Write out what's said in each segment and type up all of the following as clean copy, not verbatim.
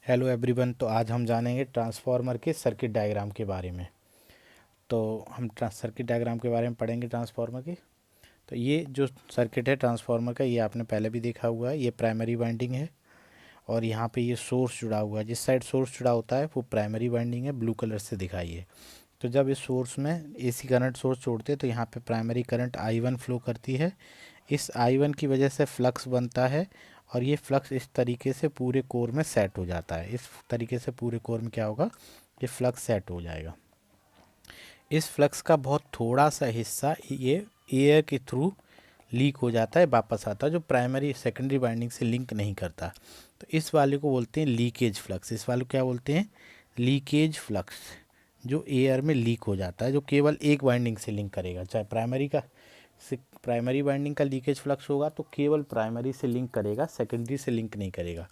Hello everyone. तो आज हम जानेंगे ट्रांसफार्मर के सर्किट डायग्राम के बारे में। तो हम सर्किट डायग्राम के बारे में पढ़ेंगे ट्रांसफार्मर की। तो ये जो सर्किट है ट्रांसफार्मर का, ये आपने पहले भी देखा हुआ है। ये प्राइमरी वाइंडिंग है और यहाँ पे ये सोर्स जुड़ा हुआ है। जिस साइड सोर्स जुड़ा होता है वो प्राइमरी वाइंडिंग है, ब्लू कलर से दिखाई है। तो जब इस सोर्स में एसी करंट सोर्स छोड़ते हैं तो यहाँ पे प्राइमरी करंट I1 फ्लो करती है। इस I1 की वजह से फ्लक्स बनता है और ये फ्लक्स इस तरीके से पूरे कोर में सेट हो जाता है। इस तरीके से पूरे कोर में क्या होगा, ये फ्लक्स सेट हो जाएगा। इस फ्लक्स का बहुत थोड़ा सा हिस्सा ये एयर के थ्रू लीक हो जाता है, वापस आता है, जो प्राइमरी सेकेंडरी बाइंडिंग से लिंक नहीं करता। तो इस वाले को बोलते हैं लीकेज फ्लक्स। इस वाले को क्या बोलते हैं, लीकेज फ्लक्स। जो एयर में लीक हो जाता है, जो केवल एक बाइंडिंग से लिंक करेगा। चाहे प्राइमरी बाइंडिंग का लीकेज फ्लक्स होगा तो केवल प्राइमरी से लिंक करेगा, सेकेंडरी से लिंक नहीं करेगा।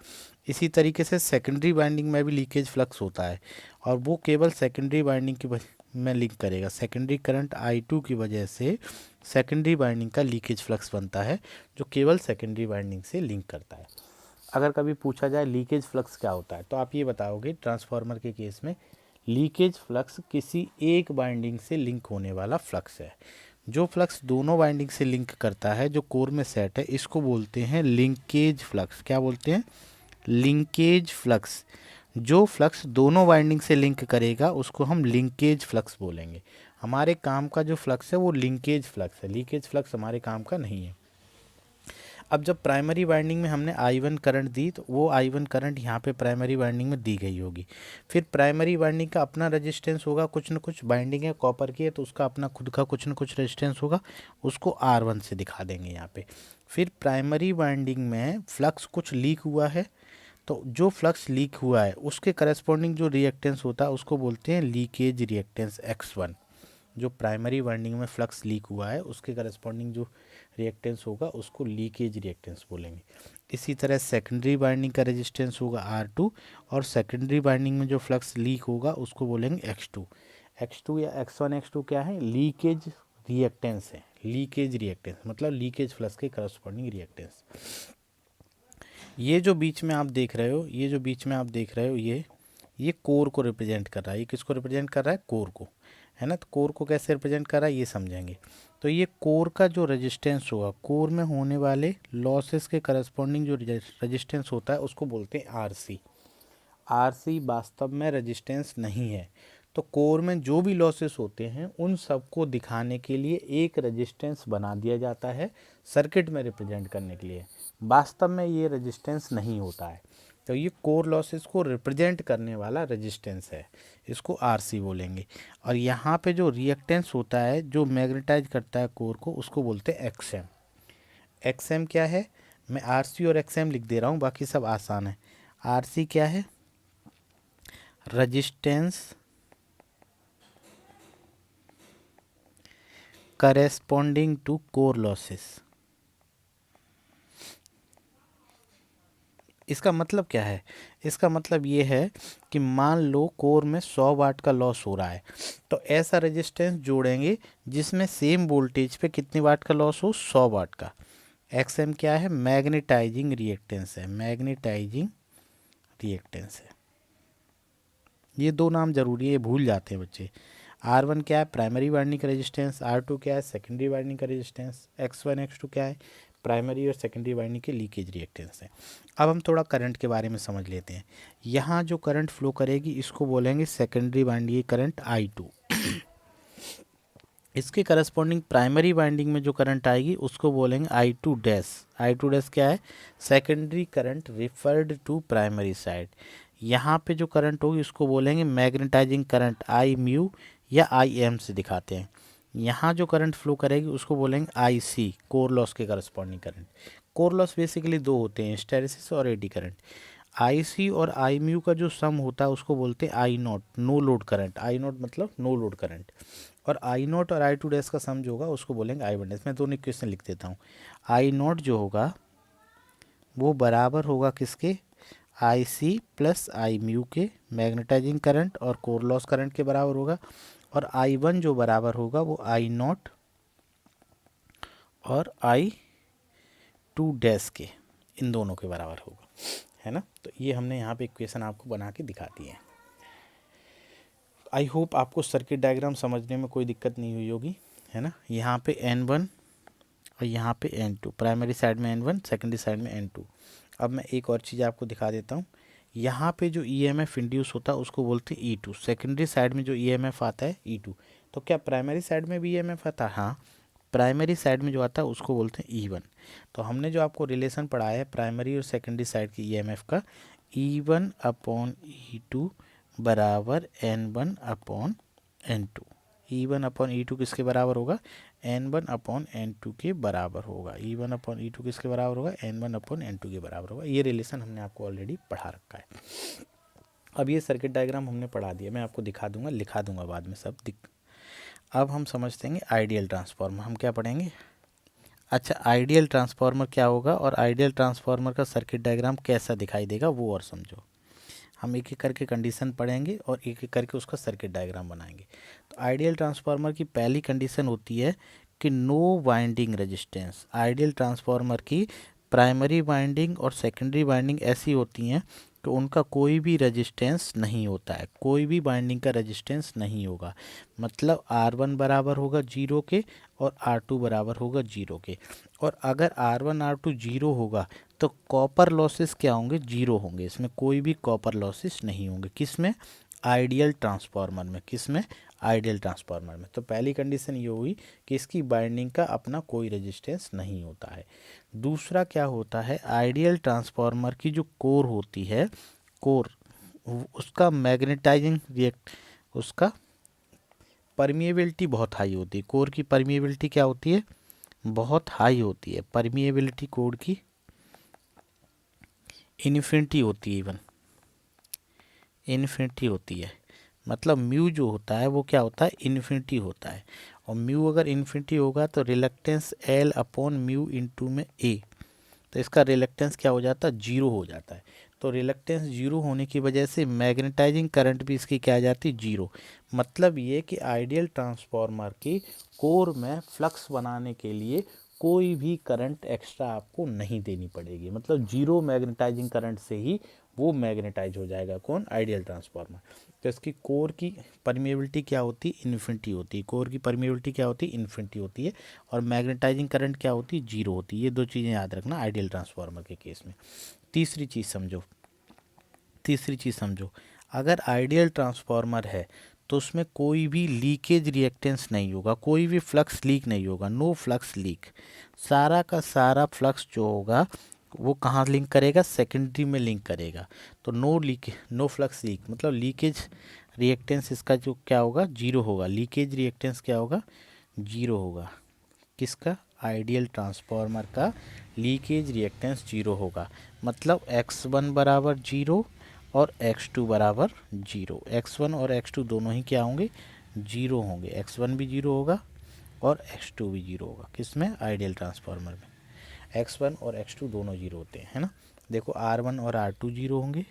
इसी तरीके से सेकेंडरी बाइंडिंग में भी लीकेज फ्लक्स होता है और वो केवल सेकेंडरी बाइंडिंग की में लिंक करेगा। सेकेंडरी करंट I2 की वजह से सेकेंडरी बाइंडिंग का लीकेज फ्लक्स बनता है, जो केवल सेकेंडरी बाइंडिंग से लिंक करता है। अगर कभी पूछा जाए लीकेज फ्लक्स क्या होता है तो आप ये बताओगे, ट्रांसफार्मर के केस में लीकेज फ्लक्स किसी एक बाइंडिंग से लिंक होने वाला फ्लक्स है। जो फ्लक्स दोनों बाइंडिंग से लिंक करता है, जो कोर में सेट है, इसको बोलते हैं लिंकेज फ्लक्स। क्या बोलते हैं, लिंकेज फ्लक्स। जो फ्लक्स दोनों वाइंडिंग से लिंक करेगा उसको हम लिंकेज फ्लक्स बोलेंगे। हमारे काम का जो फ्लक्स है वो लिंकेज फ्लक्स है, लीकेज फ्लक्स हमारे काम का नहीं है। अब जब प्राइमरी वाइंडिंग में हमने I1 करंट दी तो वो I1 करंट यहाँ पे प्राइमरी वाइंडिंग में दी गई होगी। फिर प्राइमरी वाइंडिंग का अपना रेजिस्टेंस होगा, कुछ न कुछ। बाइंडिंग है कॉपर की है तो उसका अपना खुद का कुछ न कुछ रेजिस्टेंस होगा, उसको R1 से दिखा देंगे यहाँ पे। फिर प्राइमरी वाइंडिंग में फ्लक्स कुछ लीक हुआ है, तो जो फ्लक्स लीक हुआ है उसके करस्पॉन्डिंग जो रिएक्टेंस होता है उसको बोलते हैं लीकेज रिएक्टेंस X1। जो प्राइमरी वाइंडिंग में फ्लक्स लीक हुआ है उसके करस्पॉन्डिंग जो रिएक्टेंस होगा उसको लीकेज रिएक्टेंस बोलेंगे। इसी तरह सेकेंडरी वाइंडिंग का रेजिस्टेंस होगा R2 और सेकेंडरी वाइंडिंग में जो फ्लक्स लीक होगा उसको बोलेंगे X2। X2 या X1 X2 क्या है, लीकेज रिएक्टेंस है। लीकेज रिएक्टेंस मतलब लीकेज फ्लक्स के करस्पॉन्डिंग रिएक्टेंस। ये जो बीच में आप देख रहे हो, ये जो बीच में आप देख रहे हो, ये कोर को रिप्रेजेंट कर रहा है। ये किसको रिप्रेजेंट कर रहा है, कोर को, है ना। तो कोर को कैसे रिप्रेजेंट कर रहा है ये समझेंगे। तो ये कोर का जो रेजिस्टेंस होगा, कोर में होने वाले लॉसेस के करस्पॉन्डिंग जो रेजिस्टेंस होता है उसको बोलते हैं आरसी। आरसी वास्तव में रेजिस्टेंस नहीं है। तो कोर में जो भी लॉसेस होते हैं उन सबको दिखाने के लिए एक रेजिस्टेंस बना दिया जाता है सर्किट में रिप्रेजेंट करने के लिए। वास्तव में ये रेजिस्टेंस नहीं होता है। तो ये कोर लॉसेस को रिप्रेजेंट करने वाला रेजिस्टेंस है, इसको आरसी बोलेंगे। और यहाँ पे जो रिएक्टेंस होता है जो मैग्नेटाइज करता है कोर को, उसको बोलते हैं एक्सएम। एक्सएम क्या है, मैं आरसी और एक्सएम लिख दे रहा हूँ, बाकी सब आसान है। आरसी क्या है, resistance corresponding to core losses. इसका मतलब क्या है, इसका मतलब ये है कि मान लो कोर में 100 वाट का लॉस हो रहा है, तो ऐसा रेजिस्टेंस जोड़ेंगे जिसमें सेम वोल्टेज पे कितने वाट का लॉस हो, 100 वाट का। एक्सएम क्या है, मैग्नेटाइजिंग रिएक्टेंस है, मैग्नेटाइजिंग रिएक्टेंस है। ये दो नाम जरूरी है, भूल जाते हैं बच्चे। R1 क्या है, प्राइमरी वाइंडिंग का रेजिस्टेंस। R2 क्या है, सेकेंडरी वाइंडिंग का रेजिस्टेंस। X1 X2 क्या है, प्राइमरी और सेकेंडरी वाइंडिंग के लीकेज रिएक्टेंस है। अब हम थोड़ा करंट के बारे में समझ लेते हैं। यहाँ जो करंट फ्लो करेगी इसको बोलेंगे सेकेंडरी वाइंडिंग करंट I2। इसके करस्पॉन्डिंग प्राइमरी वाइंडिंग में जो करंट आएगी उसको बोलेंगे I2 डैश। I2 डैश क्या है, secondary current referred to primary side. यहाँ पे जो करंट होगी उसको बोलेंगे मैग्नेटाइजिंग करंट I म्यू या IM से दिखाते हैं। यहाँ जो करंट फ्लो करेगी उसको बोलेंगे IC, कोर लॉस के corresponding current. Core loss basically दो होते हैं, हिस्टैरिसीस और एडी करंट। IC और I म्यू का जो सम होता है उसको बोलते हैं I naught, no load current. I naught मतलब नो लोड करंट। और I नॉट और I2 डैश का सम जो होगा उसको बोलेंगे I1 डैश। मैं दोनों इक्वेशन लिख देता हूँ। I नॉट जो होगा वो बराबर होगा किसके, IC प्लस I म्यू के, मैग्नेटाइजिंग करंट और कोर लॉस करंट के बराबर होगा। और I1 जो बराबर होगा वो I नॉट और I2 डैश के, इन दोनों के बराबर होगा, है ना। तो ये हमने यहाँ पे इक्वेशन आपको बना के दिखा दी है। आई होप आपको सर्किट डायग्राम समझने में कोई दिक्कत नहीं हुई होगी, है ना। यहाँ पे N1 और यहाँ पे N2, प्राइमरी साइड में N1, सेकेंडरी साइड में N2। अब मैं एक और चीज़ आपको दिखा देता हूँ। यहाँ पे जो EMF इंड्यूस होता है उसको बोलते हैं E2। सेकेंडरी साइड में जो EMF आता है E2। तो क्या प्राइमरी साइड में भी EMF आता है? हाँ, प्राइमरी साइड में जो आता है उसको बोलते हैं E1। तो हमने जो आपको रिलेशन पढ़ाया है प्राइमरी और सेकेंडरी साइड की EMF का, E1 अपॉन E2 बराबर N1 upon N2। E1 upon E2 किसके बराबर होगा? N1 अपॉन N2 के बराबर होगा। E1 अपॉन E2 किसके बराबर होगा? N1 अपॉन N2 के बराबर होगा। ये रिलेशन हमने आपको ऑलरेडी पढ़ा रखा है। अब ये सर्किट डायग्राम हमने पढ़ा दिया, मैं आपको दिखा दूंगा, लिखा दूंगा बाद में सब अब हम समझते हैं आइडियल ट्रांसफार्मर। हम क्या पढ़ेंगे? अच्छा, आइडियल ट्रांसफार्मर क्या होगा और आइडियल ट्रांसफार्मर का सर्किट डायग्राम कैसा दिखाई देगा वो और समझो। हम एक एक करके कंडीशन पढ़ेंगे और एक एक करके उसका सर्किट डायग्राम बनाएंगे। तो आइडियल ट्रांसफार्मर की पहली कंडीशन होती है कि no winding resistance. Ideal transformer की प्राइमरी वाइंडिंग और सेकेंडरी वाइंडिंग ऐसी होती हैं कि उनका कोई भी रेजिस्टेंस नहीं होता है, कोई भी वाइंडिंग का रेजिस्टेंस नहीं होगा। मतलब R1 बराबर होगा 0 के और R2 बराबर होगा 0 के। और अगर R1 R2 0 होगा तो कॉपर लॉसेस क्या होंगे? 0 होंगे। इसमें कोई भी कॉपर लॉसेस नहीं होंगे। किस में? आइडियल ट्रांसफार्मर में। किस में? आइडियल ट्रांसफार्मर में। तो पहली कंडीशन ये हुई कि इसकी बाइंडिंग का अपना कोई रेजिस्टेंस नहीं होता है। दूसरा क्या होता है? आइडियल ट्रांसफार्मर की जो कोर होती है, कोर, उसका मैग्नेटाइजिंग रिएक्ट, उसका परमिएबिलिटी बहुत हाई होती है। कोर की परमिएबिलिटी क्या होती है? बहुत हाई होती है। परमिएबिलिटी कोर की इन्फिनिटी होती है, इवन इन्फिनिटी होती है। मतलब म्यू जो होता है वो क्या होता है? इन्फिनिटी होता है। और म्यू अगर इन्फिनिटी होगा तो reluctance L upon mu into में A, तो इसका रिलक्टेंस क्या हो जाता है? 0 हो जाता है। तो रिलक्टेंस 0 होने की वजह से मैग्नेटाइजिंग करंट भी इसकी क्या आ जाती है? 0। मतलब ये कि आइडियल ट्रांसफार्मर की कोर में फ्लक्स बनाने के लिए कोई भी करंट एक्स्ट्रा आपको नहीं देनी पड़ेगी। मतलब 0 मैग्नेटाइजिंग करंट से ही वो मैग्नेटाइज हो जाएगा। कौन? Ideal transformer. तो इसकी कोर की परमिएबिलिटी क्या होती है? इन्फिनिटी होती है। कोर की परमिएबिलिटी क्या होती है? इन्फिनिटी होती है। और मैग्नेटाइजिंग करंट क्या होती है? 0 होती है। ये दो चीज़ें याद रखना आइडियल ट्रांसफार्मर के केस में। तीसरी चीज़ समझो, अगर आइडियल ट्रांसफार्मर है तो उसमें कोई भी लीकेज रिएक्टेंस नहीं होगा, कोई भी फ्लक्स लीक नहीं होगा। No flux leak. सारा का सारा फ्लक्स जो होगा वो कहाँ लिंक करेगा? सेकेंडरी में लिंक करेगा। तो नो फ्लक्स लीक मतलब लीकेज रिएक्टेंस इसका जो क्या होगा? 0 होगा। लीकेज रिएक्टेंस क्या होगा? 0 होगा। किसका? आइडियल ट्रांसफार्मर का लीकेज रिएक्टेंस 0 होगा। मतलब x1 बराबर 0 और x2 बराबर 0। x1 और x2 दोनों ही क्या होंगे? 0 होंगे। x1 भी 0 होगा और x2 भी 0 होगा। किस में? आइडियल ट्रांसफार्मर में। x1 और x2 दोनों 0 होते हैं, है ना। देखो R1 और R2 0 होंगे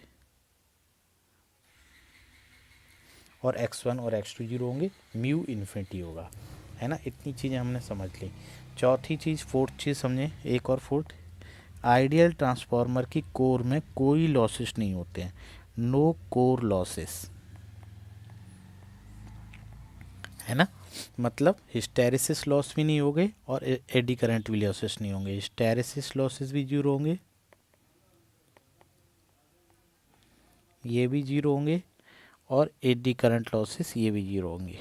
और x1 और x2 0 होंगे। म्यू इन्फिनिटी होगा, है ना। इतनी चीज़ें हमने समझ ली। चौथी चीज़, फोर्थ चीज़ समझें, एक और फोर्थ। आइडियल ट्रांसफार्मर की कोर में कोई लॉसेस नहीं होते हैं। नो कोर लॉसेस, है ना। मतलब हिस्टैरिसीस लॉस भी नहीं होंगे और एडी करंट भी लॉसेस नहीं होंगे। हिस्टैरिसीस लॉसेस भी 0 होंगे, ये भी 0 होंगे, और एडी करंट लॉसेस ये भी 0 होंगे।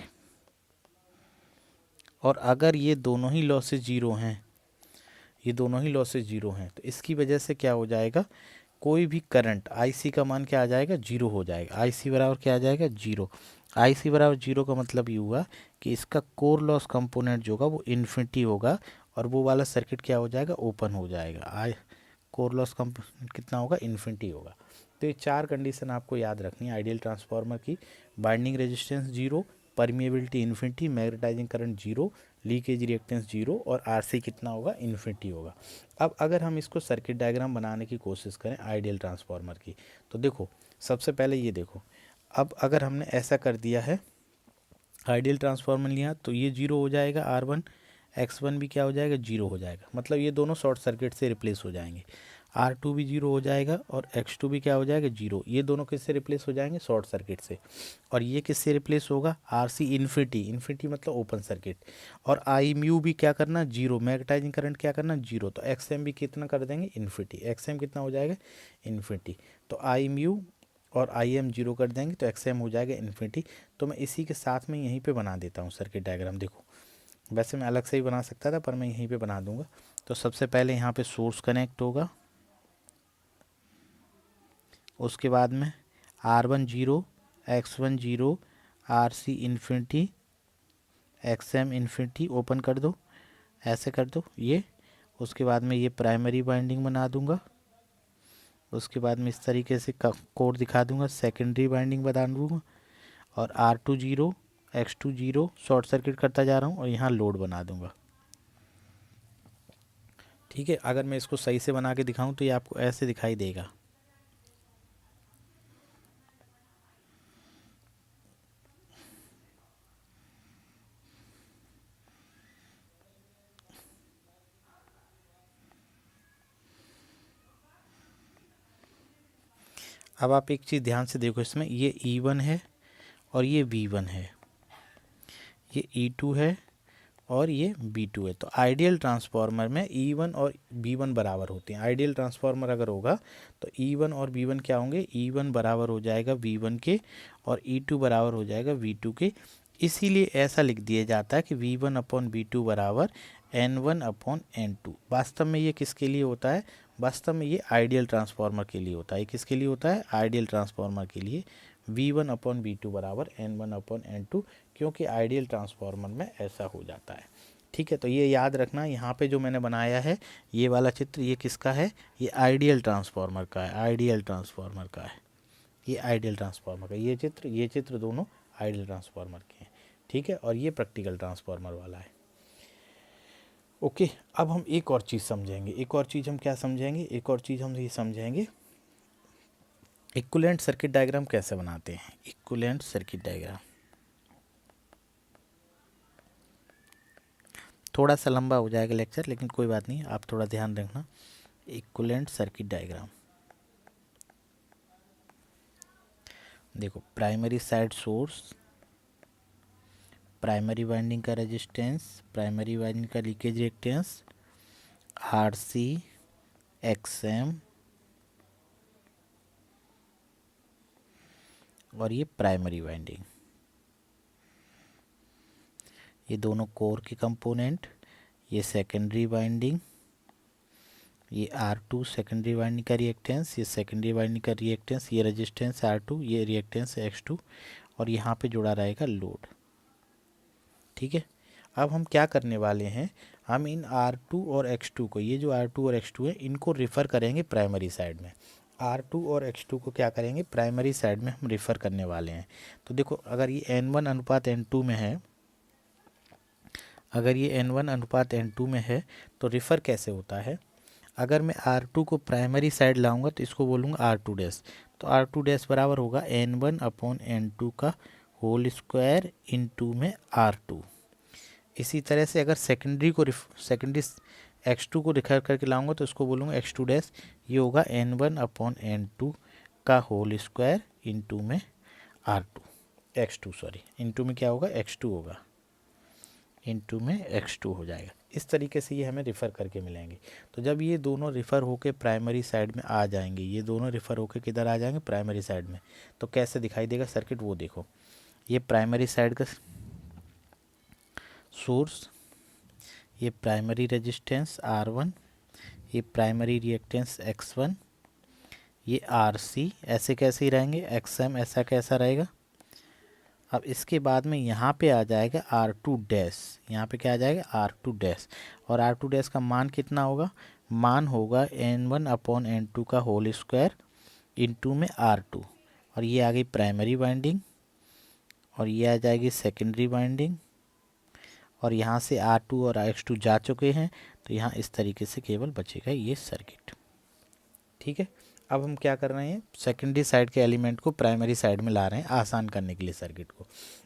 और अगर ये दोनों ही लॉसेस 0 हैं, ये दोनों ही लॉसेस 0 हैं, तो इसकी वजह से क्या हो जाएगा? कोई भी करंट IC का मान क्या आ जाएगा? 0 हो जाएगा। IC बराबर क्या आ जाएगा? 0। IC बराबर 0 का मतलब ये हुआ कि इसका कोर लॉस कंपोनेंट जो होगा वो इन्फिनिटी होगा और वो वाला सर्किट क्या हो जाएगा? ओपन हो जाएगा। कोर लॉस कंपोनेंट कितना होगा? इन्फिनिटी होगा। तो ये चार कंडीशन आपको याद रखनी है आइडियल ट्रांसफार्मर की। Winding resistance 0, permeability infinity, magnetising current 0, leakage reactance 0 और RC कितना होगा? इन्फिनिटी होगा। अब अगर हम इसको सर्किट डायग्राम बनाने की कोशिश करें आइडियल ट्रांसफार्मर की, तो देखो सबसे पहले ये देखो, अब अगर हमने ऐसा कर दिया है, आइडियल ट्रांसफार्मर लिया तो ये 0 हो जाएगा। R1 X1 भी क्या हो जाएगा? 0 हो जाएगा। मतलब ये दोनों शॉर्ट सर्किट से रिप्लेस हो जाएंगे। R2 भी जीरो हो जाएगा और X2 भी क्या हो जाएगा, जीरो। ये दोनों किससे रिप्लेस हो जाएंगे, शॉर्ट सर्किट से। और ये किससे रिप्लेस होगा, RC इन्फिनिटी, इन्फिनिटी मतलब ओपन सर्किट। और I म्यू भी क्या करना, जीरो, मैग्नेटाइजिंग करंट क्या करना, जीरो। तो XM भी कितना कर देंगे, इन्फिनिटी। XM कितना हो जाएगा, इन्फिनिटी। तो I म्यू और IM जीरो कर देंगे तो XM हो जाएगा इन्फिनिटी। तो मैं इसी के साथ में यहीं पे बना देता हूँ सर्किट डायग्राम। देखो वैसे मैं अलग से ही बना सकता था पर मैं यहीं पे बना दूंगा। तो सबसे पहले यहाँ पे सोर्स कनेक्ट होगा, उसके बाद में R1 zero, X1 zero, RC infinity, XM infinity, open कर दो, ऐसे कर दो ये। उसके बाद में ये प्राइमरी वाइंडिंग बना दूंगा। उसके बाद में इस तरीके से कोड दिखा दूंगा, सेकेंडरी वाइंडिंग बना दूंगा। और R2 zero, X2 zero, short circuit करता जा रहा हूँ और यहाँ लोड बना दूंगा। ठीक है, अगर मैं इसको सही से बना के दिखाऊं तो ये आपको ऐसे दिखाई देगा। अब आप एक चीज़ ध्यान से देखो, इसमें ये E1 है और ये V1 है, ये E2 है और ये B2 है। तो आइडियल ट्रांसफार्मर में E1 और B1 बराबर होते हैं। आइडियल ट्रांसफार्मर अगर होगा तो E1 और B1 क्या होंगे, E1 बराबर हो जाएगा V1 के और E2 बराबर हो जाएगा V2 के। इसीलिए ऐसा लिख दिया जाता है कि V1 अपॉन V2 बराबर N1 अपॉन N2। वास्तव में ये किसके लिए होता है, वास्तव में ये आइडियल ट्रांसफार्मर के लिए होता है। किसके लिए होता है, आइडियल ट्रांसफार्मर के लिए। V1 अपॉन V2 बराबर N1 अपॉन N2, क्योंकि आइडियल ट्रांसफार्मर में ऐसा हो जाता है। ठीक है, तो ये याद रखना, यहाँ पे जो मैंने बनाया है ये वाला चित्र, ये किसका है, ये आइडियल ट्रांसफार्मर का है, आइडियल ट्रांसफार्मर का है। ये आइडियल ट्रांसफार्मर का ये चित्र दोनों आइडियल ट्रांसफार्मर के हैं। ठीक है, और ये प्रैक्टिकल ट्रांसफार्मर वाला है। ओके, अब हम एक और चीज़ समझेंगे। एक और चीज़ हम क्या समझेंगे, एक और चीज़ हम ये समझेंगे इक्विवेलेंट सर्किट डायग्राम कैसे बनाते हैं। इक्विवेलेंट सर्किट डायग्राम थोड़ा सा लंबा हो जाएगा लेक्चर, लेकिन कोई बात नहीं, आप थोड़ा ध्यान रखना। इक्विवेलेंट सर्किट डायग्राम देखो, primary side source, primary winding का रेजिस्टेंस, प्राइमरी वाइंडिंग का लीकेज रिएक्टेंस, RC, XM और ये प्राइमरी वाइंडिंग, ये दोनों कोर के कंपोनेंट, ये सेकेंडरी वाइंडिंग, ये R2 सेकेंडरी वाइंडिंग का रिएक्टेंस, ये सेकेंडरी वाइंडिंग का रिएक्टेंस, ये रेजिस्टेंस R2, ये रिएक्टेंस X2 और यहाँ पे जुड़ा रहेगा लोड। ठीक है, अब हम क्या करने वाले हैं, हम इन R2 और X2 को, ये जो R2 और X2 है, इनको रिफ़र करेंगे प्राइमरी साइड में। R2 और X2 को क्या करेंगे, प्राइमरी साइड में हम रिफ़र करने वाले हैं। तो देखो, अगर ये N1 अनुपात N2 में है, अगर ये N1 अनुपात N2 में है तो रिफ़र कैसे होता है, अगर मैं R2 को प्राइमरी साइड लाऊंगा तो इसको बोलूँगा R2 डैश। तो R2 डैश बराबर होगा N1 अपॉन N2 का होल स्क्वायर इंटू में R2। इसी तरह से अगर सेकेंडरी X2 को रिफर करके लाऊंगा तो इसको बोलूँगा X2 डैश, ये होगा N1 अपॉन N2 का होल स्क्वायर इंटू में X2 सॉरी, इंटू में क्या होगा, X2 होगा, इंटू में X2 हो जाएगा। इस तरीके से ये हमें रिफ़र करके मिलेंगे। तो जब ये दोनों रिफ़र होके प्राइमरी साइड में आ जाएंगे, ये दोनों रिफ़र होके किधर आ जाएंगे, प्राइमरी साइड में, तो कैसे दिखाई देगा सर्किट, वो देखो। ये प्राइमरी साइड का सोर्स, ये प्राइमरी रेजिस्टेंस R1, ये प्राइमरी रिएक्टेंस X1, ये RC, ऐसे कैसे ही रहेंगे, XM ऐसा कैसा रहेगा। अब इसके बाद में यहाँ पे आ जाएगा R2 डैश, यहाँ पे क्या आ जाएगा, R2 डैश। और R2 डैश का मान कितना होगा, मान होगा N1 अपॉन N2 का होल स्क्वायर इंटू में R2। और ये आ गई प्राइमरी वाइंडिंग और ये आ जाएगी सेकेंडरी वाइंडिंग, और यहाँ से R2 और X2 जा चुके हैं, तो यहाँ इस तरीके से केवल बचेगा ये सर्किट। ठीक है, अब हम क्या कर रहे हैं, सेकेंडरी साइड के एलिमेंट को प्राइमरी साइड में ला रहे हैं आसान करने के लिए सर्किट को।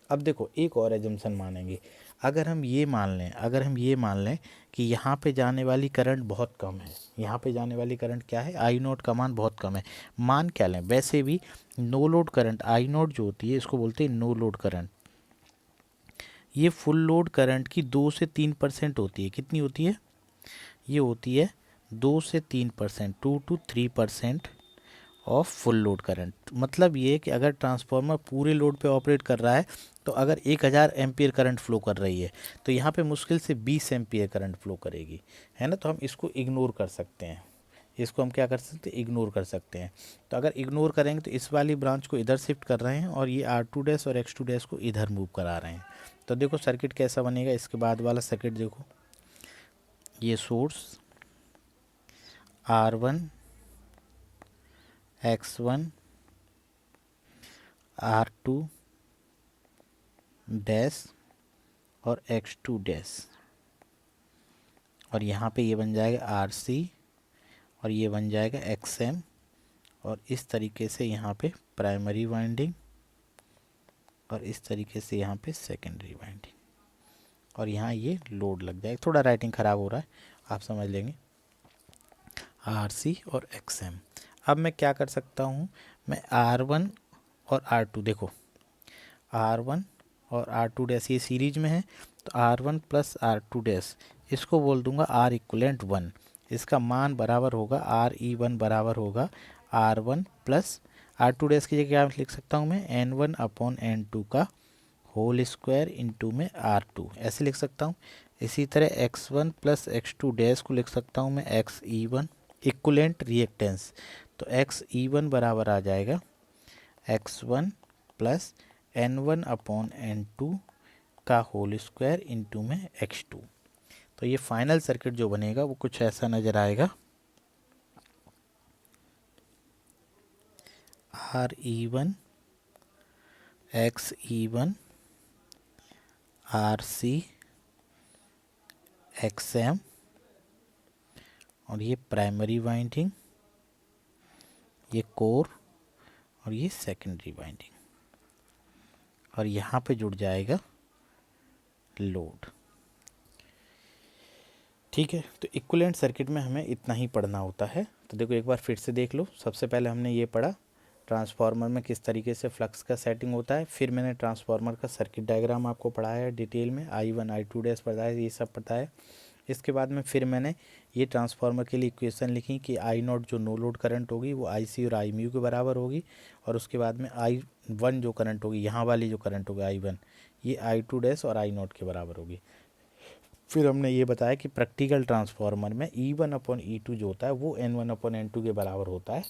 अब देखो, एक और एजम्पशन मानेंगे। अगर हम ये मान लें कि यहाँ पे जाने वाली करंट बहुत कम है, यहाँ पे जाने वाली करंट क्या है, आई नोट का मान बहुत कम है, मान क्या लें, वैसे भी no load current I naught जो होती है इसको बोलते हैं नो लोड करंट। ये फुल लोड करंट की 2 से 3% होती है। कितनी होती है? ये होती है 2 से 3%, 2 to 3% of full load current. मतलब ये कि अगर ट्रांसफार्मर पूरे लोड पे ऑपरेट कर रहा है तो अगर 1000 एम्पियर करंट फ्लो कर रही है तो यहाँ पे मुश्किल से 20 एम्पियर करंट फ्लो करेगी, है ना। तो हम इसको इग्नोर कर सकते हैं, इसको हम क्या कर सकते हैं, इग्नोर कर सकते हैं। तो अगर इग्नोर करेंगे तो इस वाली ब्रांच को इधर शिफ्ट कर रहे हैं और ये R2 डैश और X2 डैश को इधर मूव करा रहे हैं। तो देखो सर्किट कैसा बनेगा, इसके बाद वाला सर्किट देखो, ये source R1 X1 R2 dash और X2 डैश, और यहाँ पे ये बन जाएगा RC और ये बन जाएगा XM, और इस तरीके से यहाँ पे प्राइमरी वाइंडिंग और इस तरीके से यहाँ पे सेकेंडरी वाइंडिंग, और यहाँ ये लोड लग जाएगा। थोड़ा राइटिंग ख़राब हो रहा है, आप समझ लेंगे, RC और XM। अब मैं क्या कर सकता हूँ, मैं R1 और R2, देखो R1 और R2 डैश ये सीरीज में है, तो R1 प्लस R2 डैश इसको बोल दूंगा R इक्वलेंट 1। इसका मान बराबर होगा RE1 बराबर होगा R1 प्लस R2 डैश की जगह क्या लिख सकता हूँ मैं, N1 अपॉन N2 का होल स्क्वायर इंटू में R2, ऐसे लिख सकता हूँ। इसी तरह X1 प्लस X2 डैश को लिख सकता हूँ मैं XE1 इक्वलेंट रिएक्टेंस, तो XE1 बराबर आ जाएगा X1 plus N1 upon N2 का होल स्क्वायर इंटू में X2। तो ये फाइनल सर्किट जो बनेगा वो कुछ ऐसा नज़र आएगा, RE1 XE1 RC XM, और ये प्राइमरी वाइंडिंग, ये कोर, और ये सेकेंडरी वाइंडिंग, और यहाँ पे जुड़ जाएगा लोड। ठीक है, तो इक्विवेलेंट सर्किट में हमें इतना ही पढ़ना होता है। तो देखो एक बार फिर से देख लो, सबसे पहले हमने ये पढ़ा ट्रांसफार्मर में किस तरीके से फ्लक्स का सेटिंग होता है, फिर मैंने ट्रांसफार्मर का सर्किट डायग्राम आपको पढ़ाया है डिटेल में, I1 I2 डैश पढ़ाया है, ये सब पता है। इसके बाद में फिर मैंने ये ट्रांसफार्मर के लिए इक्वेशन लिखी कि आई नॉट जो नो लोड करंट होगी वो IC और I म्यू के बराबर होगी, और उसके बाद में I1 जो करंट होगी, यहाँ वाली जो करंट होगी I1, ये I2 डैश और I नॉट के बराबर होगी। फिर हमने ये बताया कि प्रैक्टिकल ट्रांसफार्मर में E1 अपॉन E2 जो होता है वो N1 अपॉन N2 के बराबर होता है।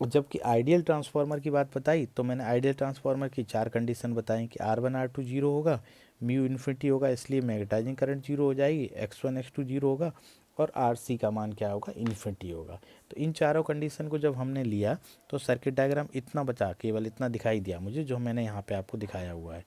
और जबकि आइडियल ट्रांसफार्मर की बात बताई तो मैंने आइडियल ट्रांसफार्मर की 4 कंडीशन बताई कि R1 R2 जीरो होगा, म्यू इन्फिनिटी होगा इसलिए मैग्नेटाइजिंग करंट जीरो हो जाएगी, X1 X2 जीरो होगा, और RC का मान क्या होगा, इन्फिनिटी होगा। तो इन चारों कंडीशन को जब हमने लिया तो सर्किट डायग्राम इतना बचा, केवल इतना दिखाई दिया मुझे, जो मैंने यहाँ पे आपको दिखाया हुआ है,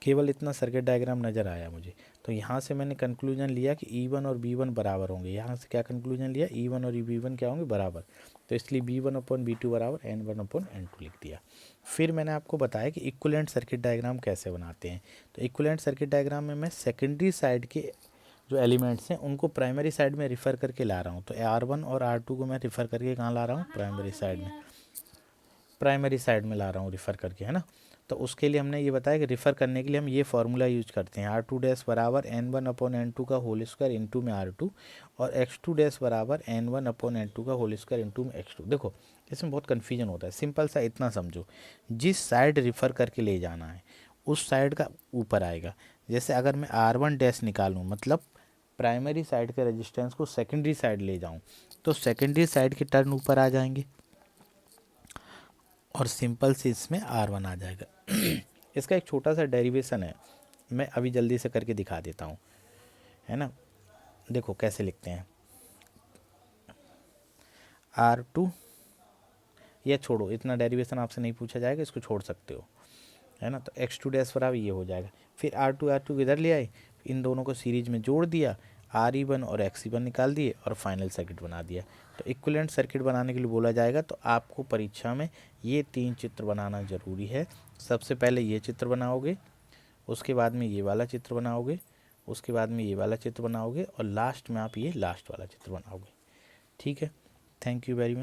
केवल इतना सर्किट डायग्राम नज़र आया मुझे। तो यहाँ से मैंने कंक्लूजन लिया कि E1 और B1 बराबर होंगे। यहाँ से क्या कंक्लूजन लिया, E1 और B1 क्या होंगे, बराबर। तो इसलिए B1 अपॉन B2 बराबर N1 अपॉन N2 लिख दिया। फिर मैंने आपको बताया कि इक्विवेलेंट सर्किट डायग्राम कैसे बनाते हैं। तो इक्विवेलेंट सर्किट डायग्राम में मैं सेकेंडरी साइड के जो एलिमेंट्स हैं उनको प्राइमरी साइड में रिफ़र करके ला रहा हूँ। तो R1 और R2 को मैं रिफ़र करके कहाँ ला रहा हूँ, प्राइमरी साइड में, प्राइमरी साइड में ला रहा हूँ रिफ़र करके, है ना। तो उसके लिए हमने ये बताया कि रिफ़र करने के लिए हम ये फार्मूला यूज करते हैं, R2 डैश बराबर N1 अपॉन N2 का होल स्क्वायर इंटू में R2, और X2 डैश बराबर N1 अपॉन N2 का होल स्क्वायर इंटू में X2। देखो इसमें बहुत कन्फ्यूजन होता है, सिंपल सा इतना समझो, जिस साइड रिफ़र करके ले जाना है उस साइड का ऊपर आएगा। जैसे अगर मैं R1 डैश निकालूँ, मतलब प्राइमरी साइड के रेजिस्टेंस को सेकेंडरी साइड ले जाऊँ, तो सेकेंडरी साइड के टर्न ऊपर आ जाएंगे, और सिंपल से इसमें R1 आ जाएगा। इसका एक छोटा सा डेरिवेशन है, मैं अभी जल्दी से करके दिखा देता हूँ, है ना। देखो कैसे लिखते हैं, R2, ये छोड़ो, इतना डेरिवेशन आपसे नहीं पूछा जाएगा, इसको छोड़ सकते हो, है ना। तो X2 डैश बराबर ये हो जाएगा। फिर R2 इधर ले आए, इन दोनों को सीरीज में जोड़ दिया, RE1 और XE1 निकाल दिए और फाइनल सर्किट बना दिया। तो इक्विवेलेंट सर्किट बनाने के लिए बोला जाएगा तो आपको परीक्षा में ये 3 चित्र बनाना ज़रूरी है। सबसे पहले ये चित्र बनाओगे, उसके बाद में ये वाला चित्र बनाओगे, उसके बाद में ये वाला चित्र बनाओगे और लास्ट में आप ये लास्ट वाला चित्र बनाओगे। ठीक है, थैंक यू वेरी मच।